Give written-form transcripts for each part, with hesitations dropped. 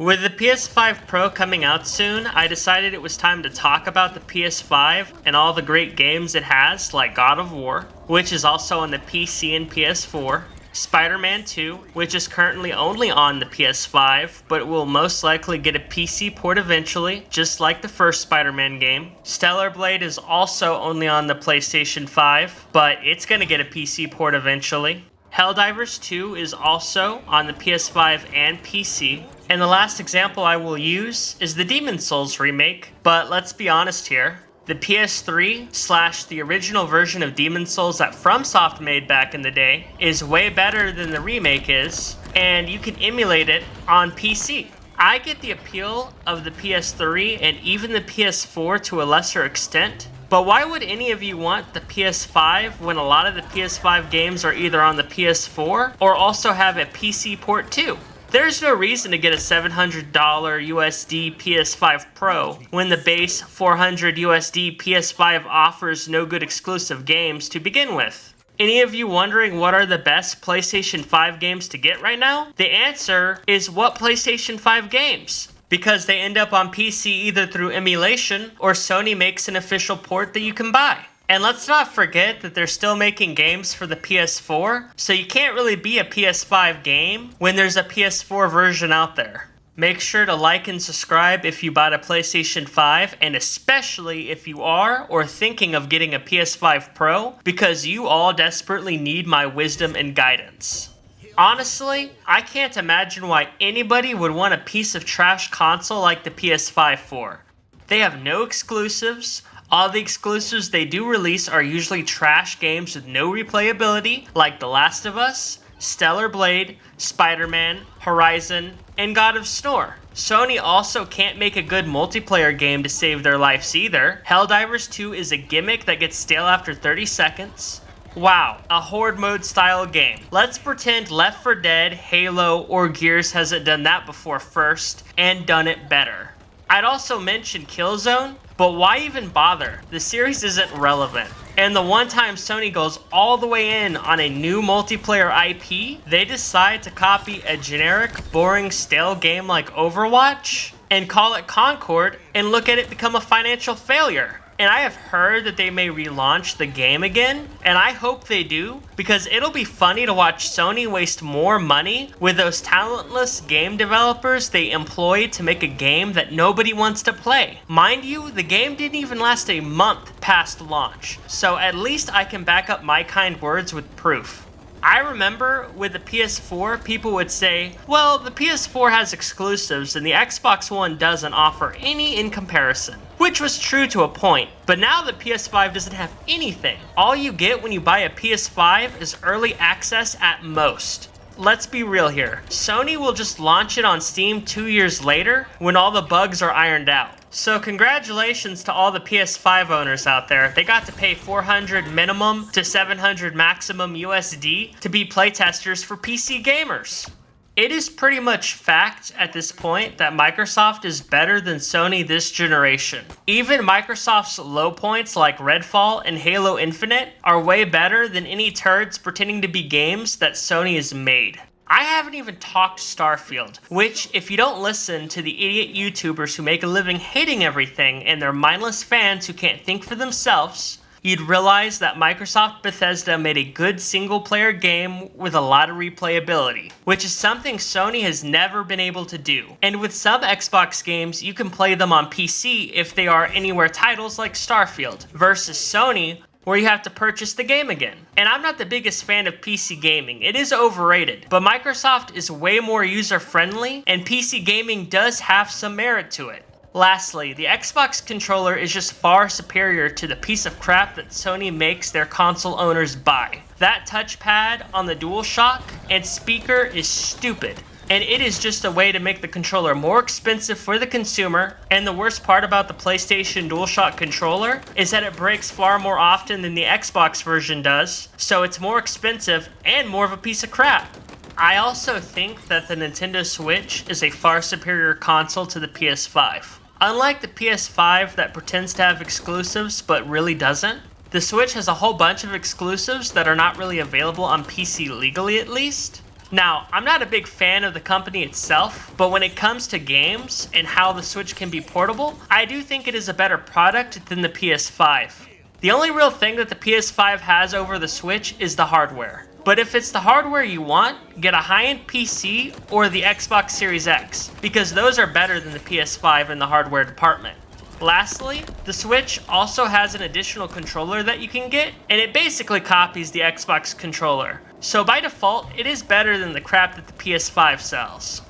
With the PS5 Pro coming out soon, I decided it was time to talk about the PS5 and all the great games it has, like God of War, which is also on the PC and PS4, Spider-Man 2, which is currently only on the PS5, but will most likely get a PC port eventually, just like the first Spider-Man game. Stellar Blade is also only on the PlayStation 5, but it's gonna get a PC port eventually. Helldivers 2 is also on the PS5 and PC. And the last example I will use is the Demon's Souls remake, but let's be honest here. The PS3 / the original version of Demon's Souls that FromSoft made back in the day is way better than the remake is, and you can emulate it on PC. I get the appeal of the PS3 and even the PS4 to a lesser extent, but why would any of you want the PS5 when a lot of the PS5 games are either on the PS4 or also have a PC port too? There's no reason to get a $700 USD PS5 Pro when the base $400 USD PS5 offers no good exclusive games to begin with. Any of you wondering what are the best PlayStation 5 games to get right now? The answer is what PlayStation 5 games? Because they end up on PC either through emulation or Sony makes an official port that you can buy. And let's not forget that they're still making games for the PS4, so you can't really be a PS5 game when there's a PS4 version out there. Make sure to like and subscribe if you bought a PlayStation 5, and especially if you are or thinking of getting a PS5 Pro, because you all desperately need my wisdom and guidance. Honestly, I can't imagine why anybody would want a piece of trash console like the PS5 for. They have no exclusives. All the exclusives they do release are usually trash games with no replayability, like The Last of Us, Stellar Blade, Spider-Man, Horizon, and God of War. Sony also can't make a good multiplayer game to save their lives either. Helldivers 2 is a gimmick that gets stale after 30 seconds. Wow, a horde mode style game. Let's pretend Left 4 Dead, Halo, or Gears hasn't done that before first, and done it better. I'd also mention Killzone, but why even bother? The series isn't relevant. And the one time Sony goes all the way in on a new multiplayer IP, they decide to copy a generic, boring, stale game like Overwatch and call it Concord and look at it become a financial failure. And I have heard that they may relaunch the game again, and I hope they do, because it'll be funny to watch Sony waste more money with those talentless game developers they employed to make a game that nobody wants to play. Mind you, the game didn't even last a month past launch, so at least I can back up my kind words with proof. I remember with the PS4, people would say, well, the PS4 has exclusives and the Xbox One doesn't offer any in comparison. Which was true to a point, but now the PS5 doesn't have anything. All you get when you buy a PS5 is early access at most. Let's be real here. Sony will just launch it on Steam 2 years later when all the bugs are ironed out. So congratulations to all the PS5 owners out there. They got to pay $400 minimum to $700 maximum USD to be playtesters for PC gamers. It is pretty much fact at this point that Microsoft is better than Sony this generation. Even Microsoft's low points like Redfall and Halo Infinite are way better than any turds pretending to be games that Sony has made. I haven't even talked Starfield, which, if you don't listen to the idiot YouTubers who make a living hating everything and their mindless fans who can't think for themselves, you'd realize that Microsoft Bethesda made a good single-player game with a lot of replayability, which is something Sony has never been able to do. And with some Xbox games, you can play them on PC if they are anywhere titles like Starfield, versus Sony, where you have to purchase the game again. And I'm not the biggest fan of PC gaming. It is overrated, but Microsoft is way more user-friendly, and PC gaming does have some merit to it. Lastly, the Xbox controller is just far superior to the piece of crap that Sony makes their console owners buy. That touchpad on the DualShock and speaker is stupid, and it is just a way to make the controller more expensive for the consumer. And the worst part about the PlayStation DualShock controller is that it breaks far more often than the Xbox version does, so it's more expensive and more of a piece of crap. I also think that the Nintendo Switch is a far superior console to the PS5. Unlike the PS5 that pretends to have exclusives but really doesn't, the Switch has a whole bunch of exclusives that are not really available on PC legally at least. Now, I'm not a big fan of the company itself, but when it comes to games and how the Switch can be portable, I do think it is a better product than the PS5. The only real thing that the PS5 has over the Switch is the hardware. But if it's the hardware you want, get a high-end PC or the Xbox Series X, because those are better than the PS5 in the hardware department. Lastly, the Switch also has an additional controller that you can get, and it basically copies the Xbox controller. So by default, it is better than the crap that the PS5 sells.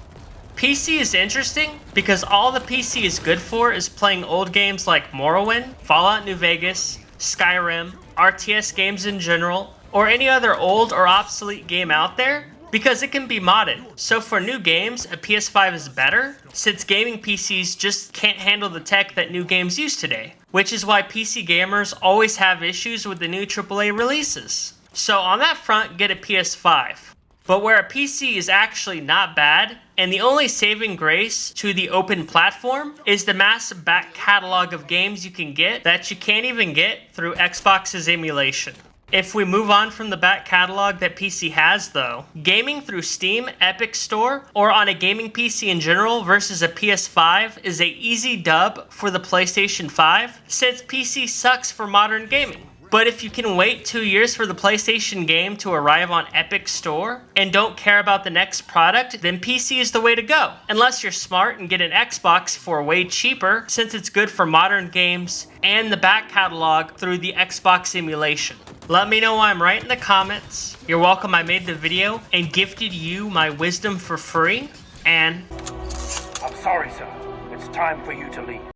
PC is interesting because all the PC is good for is playing old games like Morrowind, Fallout New Vegas, Skyrim, RTS games in general, or any other old or obsolete game out there, because it can be modded. So for new games, a PS5 is better, since gaming PCs just can't handle the tech that new games use today, which is why PC gamers always have issues with the new AAA releases. So on that front, get a PS5. But where a PC is actually not bad, and the only saving grace to the open platform is the massive back catalog of games you can get that you can't even get through Xbox's emulation. If we move on from the back catalog that PC has though, gaming through Steam, Epic Store, or on a gaming PC in general versus a PS5 is a easy dub for the PlayStation 5, since PC sucks for modern gaming. But if you can wait 2 years for the PlayStation game to arrive on Epic Store and don't care about the next product, then PC is the way to go. Unless you're smart and get an Xbox for way cheaper, since it's good for modern games and the back catalog through the Xbox emulation. Let me know why I'm right in the comments. You're welcome, I made the video and gifted you my wisdom for free. And I'm sorry, sir. It's time for you to leave.